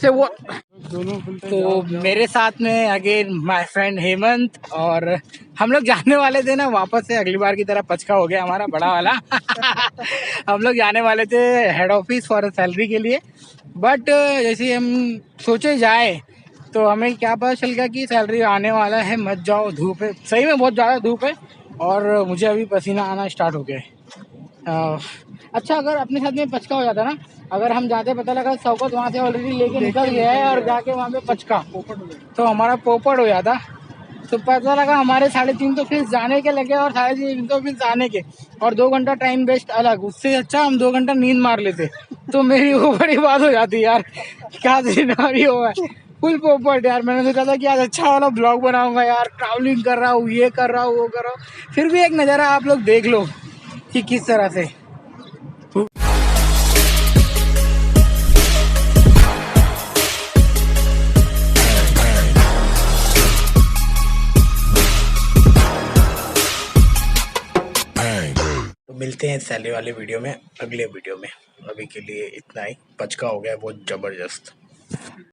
से वो। तो मेरे साथ में अगेन माय फ्रेंड हेमंत, और हम लोग जाने वाले थे ना वापस से, अगली बार की तरह पचका हो गया हमारा बड़ा वाला। हम लोग जाने वाले थे हेड ऑफिस फॉर सैलरी के लिए, बट जैसे हम सोचे जाए तो हमें क्या पता चल गया कि सैलरी आने वाला है, मत जाओ, धूप है, सही में बहुत ज़्यादा धूप है, और मुझे अभी पसीना आना स्टार्ट हो गया है। अच्छा, अगर अपने साथ में पचका हो जाता ना, अगर हम जाते पता लगा शौकत वहाँ से ऑलरेडी लेके निकल गया है और जाके वहाँ पे पचका, तो हमारा पोपट हो जाता। तो पता लगा हमारे 3:30 तो फिर जाने के लगे और 3:30 तो फिर आने के, और 2 घंटा टाइम वेस्ट अलग। उससे अच्छा हम 2 घंटा नींद मार लेते, तो मेरी वो बड़ी बात हो जाती यार। क्या सिनेरियो है, फुल पोपट यार। मैंने सोचा था कि आज अच्छा वाला ब्लॉग बनाऊंगा यार, ट्रैवलिंग कर रहा हूँ, ये कर रहा हूँ, वो कर रहा हूँ, फिर भी एक नज़ारा आप लोग देख लो कि किस तरह से। तो मिलते हैं सैलरी वाले वीडियो में, अगले वीडियो में। अभी के लिए इतना ही, पचका हो गया बहुत ज़बरदस्त।